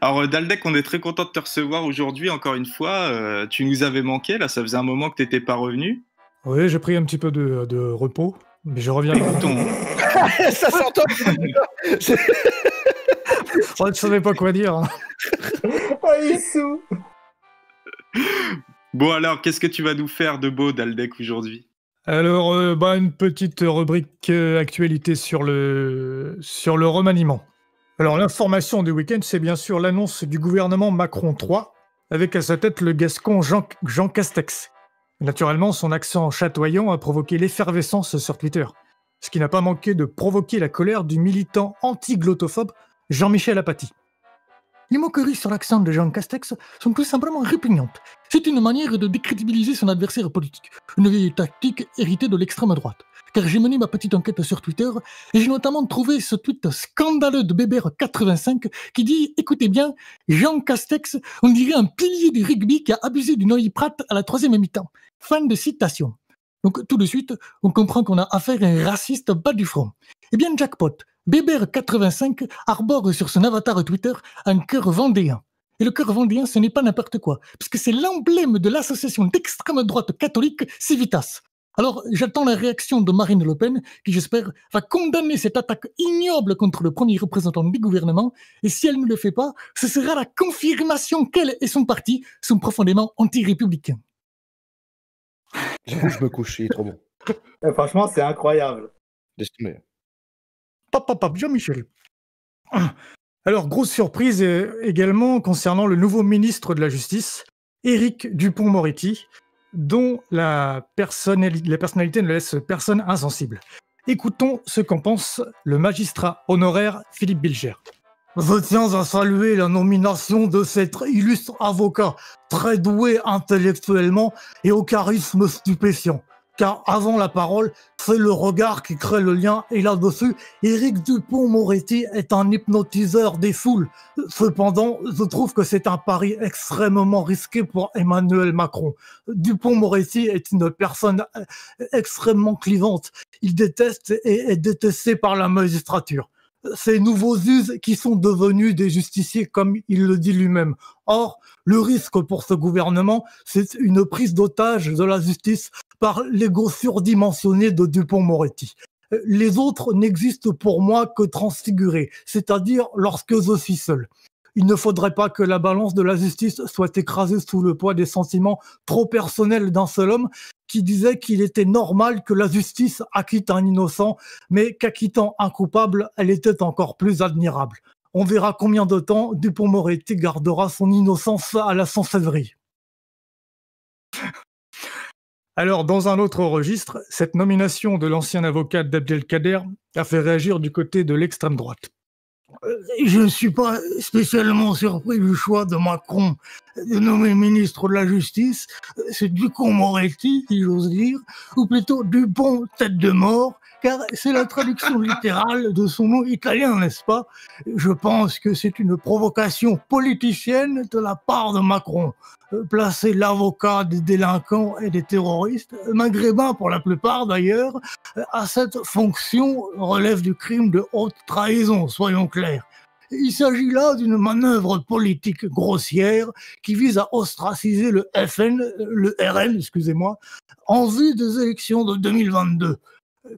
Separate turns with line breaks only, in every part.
Alors, Daldec, on est très content de te recevoir aujourd'hui, encore une fois. Tu nous avais manqué, là, ça faisait un moment que tu n'étais pas revenu.
Oui, j'ai pris un petit peu de repos, mais je reviens.
Écoute,
Ça s'entend.
Je ne savais pas quoi dire. Hein.
Oh, il est sous.
Bon, alors, qu'est-ce que tu vas nous faire de beau, Daldec, aujourd'hui?
Alors, une petite rubrique actualité sur le remaniement. Alors, l'information du week-end, c'est bien sûr l'annonce du gouvernement Macron 3, avec à sa tête le gascon Jean Castex. Naturellement, son accent chatoyant a provoqué l'effervescence sur Twitter, ce qui n'a pas manqué de provoquer la colère du militant anti-glottophobe Jean-Michel Apathy. Les moqueries sur l'accent de Jean Castex sont tout simplement répugnantes. C'est une manière de décrédibiliser son adversaire politique, une vieille tactique héritée de l'extrême droite. Car j'ai mené ma petite enquête sur Twitter et j'ai notamment trouvé ce tweet scandaleux de Bébert85 qui dit « Écoutez bien, Jean Castex, on dirait un pilier du rugby qui a abusé du Noy Prat à la 3e mi-temps. » Fin de citation. Donc tout de suite, on comprend qu'on a affaire à un raciste bas du front. Eh bien, jackpot, Bébert85 arbore sur son avatar Twitter un cœur vendéen. Et le cœur vendéen, ce n'est pas n'importe quoi, puisque c'est l'emblème de l'association d'extrême droite catholique Civitas. Alors, j'attends la réaction de Marine Le Pen, qui j'espère va condamner cette attaque ignoble contre le premier représentant du gouvernement, et si elle ne le fait pas, ce sera la confirmation qu'elle et son parti sont profondément anti-républicains.
J'avoue, je me couche, il est trop bon.
Franchement, c'est incroyable.
Laisse tomber.
Pop, Jean-Michel. Alors, grosse surprise également concernant le nouveau ministre de la Justice, Éric Dupond-Moretti, dont la personnalité ne laisse personne insensible. Écoutons ce qu'en pense le magistrat honoraire Philippe Bilger. Je tiens à saluer la nomination de cet illustre avocat, très doué intellectuellement et au charisme stupéfiant. Car avant la parole, c'est le regard qui crée le lien, et là-dessus, Éric Dupond-Moretti est un hypnotiseur des foules. Cependant, je trouve que c'est un pari extrêmement risqué pour Emmanuel Macron. Dupond-Moretti est une personne extrêmement clivante. Il déteste et est détesté par la magistrature. Ces nouveaux us qui sont devenus des justiciers, comme il le dit lui-même. Or, le risque pour ce gouvernement, c'est une prise d'otage de la justice par l'ego surdimensionné de Dupond-Moretti. Les autres n'existent pour moi que transfigurés, c'est-à-dire lorsque je suis seul. Il ne faudrait pas que la balance de la justice soit écrasée sous le poids des sentiments trop personnels d'un seul homme qui disait qu'il était normal que la justice acquitte un innocent, mais qu'acquittant un coupable, elle était encore plus admirable. On verra combien de temps Dupond-Moretti gardera son innocence à la sorcellerie. Alors, dans un autre registre, cette nomination de l'ancien avocat d'Abdelkader a fait réagir du côté de l'extrême droite. Je ne suis pas spécialement surpris du choix de Macron de nommer ministre de la Justice. C'est Dupond-Moretti, si j'ose dire, ou plutôt Dupont tête de mort, car c'est la traduction littérale de son nom italien, n'est-ce pas? Je pense que c'est une provocation politicienne de la part de Macron. Placer l'avocat des délinquants et des terroristes, maghrébins pour la plupart d'ailleurs, à cette fonction relève du crime de haute trahison, soyons clairs. Il s'agit là d'une manœuvre politique grossière qui vise à ostraciser le RN, excusez-moi, en vue des élections de 2022.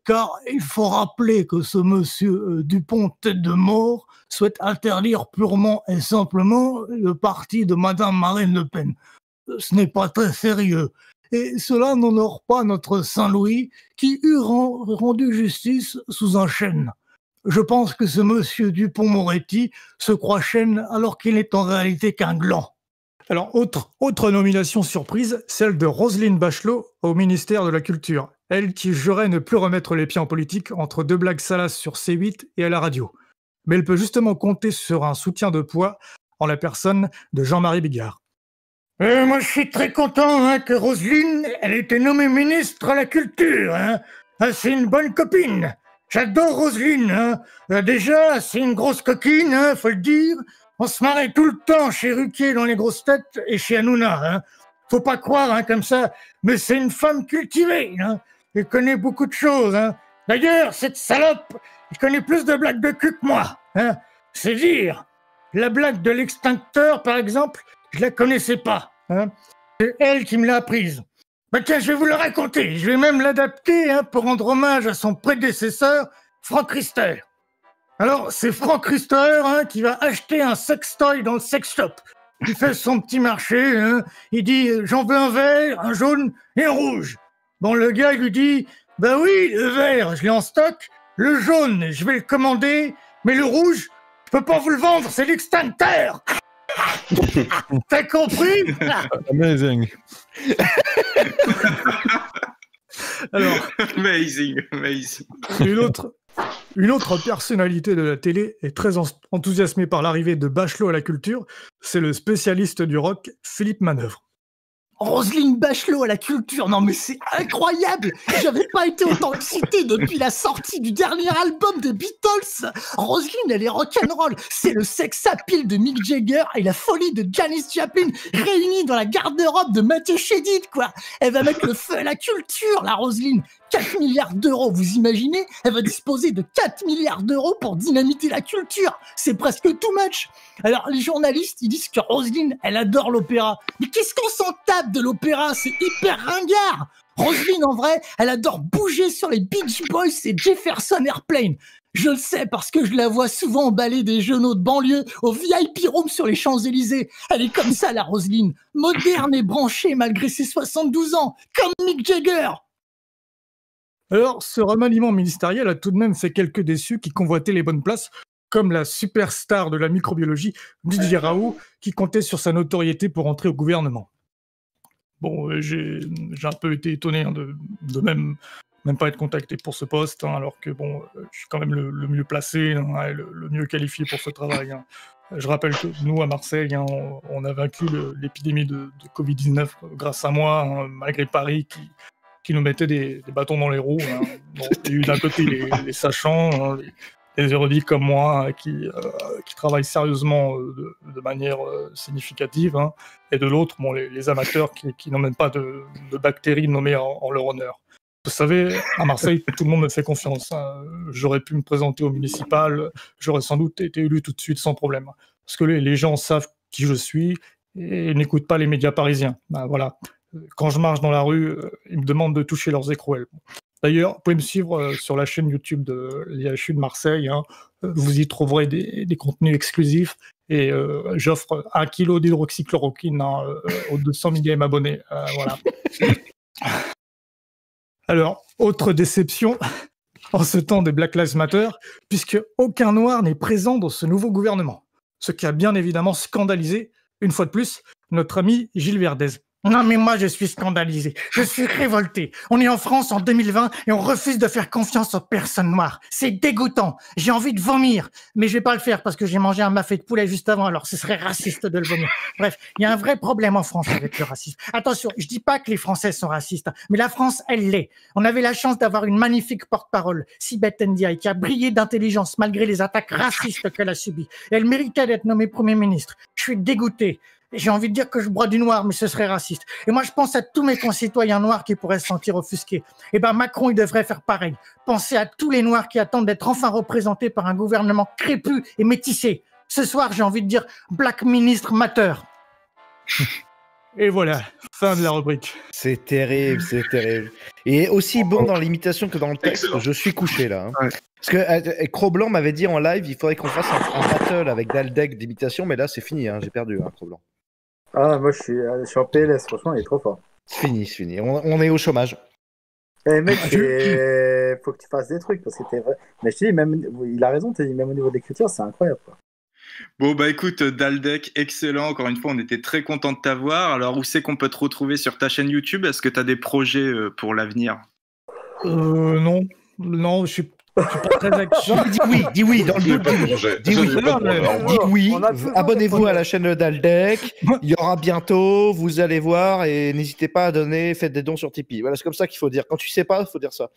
Car il faut rappeler que ce monsieur Dupont tête de mort souhaite interdire purement et simplement le parti de Madame Marine Le Pen. Ce n'est pas très sérieux. Et cela n'honore pas notre Saint-Louis qui eût rendu justice sous un chêne. Je pense que ce monsieur Dupond-Moretti se croit chêne alors qu'il n'est en réalité qu'un gland. Alors, autre nomination surprise, celle de Roselyne Bachelot au ministère de la Culture. Elle qui jurait ne plus remettre les pieds en politique entre deux blagues salaces sur C8 et à la radio. Mais elle peut justement compter sur un soutien de poids en la personne de Jean-Marie Bigard. Moi, je suis très content que Roselyne, elle ait été nommée ministre à la Culture. C'est une bonne copine. J'adore Roselyne. Déjà, c'est une grosse coquine, faut le dire. On se marrait tout le temps chez Ruquier dans les grosses têtes et chez Hanouna. Faut pas croire comme ça, mais c'est une femme cultivée. Elle connaît beaucoup de choses. D'ailleurs, cette salope, elle connaît plus de blagues de cul que moi. C'est dire. La blague de l'extincteur, par exemple, je la connaissais pas. Hein. C'est elle qui me l'a apprise. Bah tiens, je vais vous le raconter. Je vais même l'adapter pour rendre hommage à son prédécesseur, Frank Rister. Alors, c'est Frank Rister qui va acheter un sextoy dans le sex shop. Il fait son petit marché. Il dit « J'en veux un vert, un jaune et un rouge ». Bon, le gars, il lui dit « Bah oui, le vert, je l'ai en stock. Le jaune, je vais le commander. Mais le rouge, je peux pas vous le vendre, c'est l'extincteur !» T'as compris?
Amazing.
Alors,
amazing.
Une autre personnalité de la télé est très enthousiasmée par l'arrivée de Bachelot à la culture, c'est le spécialiste du rock Philippe Manœuvre.
Roselyne Bachelot à la culture, non mais c'est incroyable. J'avais pas été autant excité depuis la sortie du dernier album de Beatles. Roselyne, elle est rock'n'roll. C'est le sex appeal de Mick Jagger et la folie de Janis Joplin réunis dans la garde-robe de Mathieu Chédid, quoi. Elle va mettre le feu à la culture, la Roselyne. 4 milliards d'euros, vous imaginez? Elle va disposer de 4 milliards d'euros pour dynamiter la culture. C'est presque too much. Alors, les journalistes, ils disent que Roselyne, elle adore l'opéra. Mais qu'est-ce qu'on s'en tape de l'opéra? C'est hyper ringard. Roselyne, en vrai, elle adore bouger sur les Beach Boys et Jefferson Airplane. Je le sais parce que je la vois souvent emballer des genoux de banlieue au VIP Room sur les Champs-Élysées. Elle est comme ça, la Roselyne. Moderne et branchée malgré ses 72 ans. Comme Mick Jagger.
Alors, ce remaniement ministériel a tout de même fait quelques déçus qui convoitaient les bonnes places, comme la superstar de la microbiologie, Didier Raoult, qui comptait sur sa notoriété pour entrer au gouvernement. Bon, j'ai un peu été étonné de même pas être contacté pour ce poste, alors que bon, je suis quand même le mieux placé, et le mieux qualifié pour ce travail. Je rappelle que nous, à Marseille, on a vaincu l'épidémie de Covid-19 grâce à moi, malgré Paris qui nous mettait des bâtons dans les roues. Bon, il y a eu d'un côté les sachants, les érudits comme moi qui travaillent sérieusement de manière significative, et de l'autre, bon, les amateurs qui n'emmènent pas de bactéries nommées en leur honneur. Vous savez, à Marseille, tout le monde me fait confiance. J'aurais pu me présenter au municipal, j'aurais sans doute été élu tout de suite sans problème. Parce que les gens savent qui je suis et n'écoutent pas les médias parisiens. Voilà. Quand je marche dans la rue, ils me demandent de toucher leurs écrouelles. D'ailleurs, vous pouvez me suivre sur la chaîne YouTube de l'IHU de Marseille. Vous y trouverez des contenus exclusifs. Et j'offre 1 kilo d'hydroxychloroquine aux 200 millième abonnés. Voilà. Alors, autre déception en ce temps des Black Lives Matter, puisque aucun noir n'est présent dans ce nouveau gouvernement. Ce qui a bien évidemment scandalisé, une fois de plus, notre ami Gilles Verdez. Non mais moi je suis scandalisé, je suis révolté. On est en France en 2020 et on refuse de faire confiance aux personnes noires. C'est dégoûtant, j'ai envie de vomir. Mais je vais pas le faire parce que j'ai mangé un mafé de poulet juste avant, alors ce serait raciste de le vomir. Bref, il y a un vrai problème en France avec le racisme. Attention, je dis pas que les Français sont racistes, mais la France, elle l'est. On avait la chance d'avoir une magnifique porte-parole, Sibeth Ndiaye, qui a brillé d'intelligence malgré les attaques racistes qu'elle a subies. Et elle méritait d'être nommée Premier ministre. Je suis dégoûté. J'ai envie de dire que je broie du noir, mais ce serait raciste. Et moi, je pense à tous mes concitoyens noirs qui pourraient se sentir offusqués. Eh ben, Macron, il devrait faire pareil. Pensez à tous les noirs qui attendent d'être enfin représentés par un gouvernement crépu et métissé. Ce soir, j'ai envie de dire Black Ministre Matter. Et voilà, fin de la rubrique.
C'est terrible, c'est terrible. Et aussi bon dans l'imitation que dans le texte, je suis couché là.
Ouais.
Parce que Cro-Blanc m'avait dit en live, il faudrait qu'on fasse un battle avec Daldec d'imitation, mais là c'est fini, j'ai perdu, Cro-Blanc.
Ah, moi je suis en PLS, franchement, il est trop fort.
C'est fini. On est au chômage.
Eh mec, faut que tu fasses des trucs parce que t'es vrai. Mais je te dis, même, il a raison, même au niveau de l'écriture, c'est incroyable, quoi.
Bon, bah écoute, Daldec, excellent. Encore une fois, on était très content de t'avoir. Alors, où c'est qu'on peut te retrouver sur ta chaîne YouTube? Est-ce que tu as des projets pour l'avenir?
Non, je suis pas très actif.
Dis oui, dans le doute. Dis oui. Abonnez-vous à la chaîne de Daldec. Il y aura bientôt, vous allez voir, et n'hésitez pas à donner, faites des dons sur Tipeee. Voilà, c'est comme ça qu'il faut dire. Quand tu sais pas, il faut dire ça.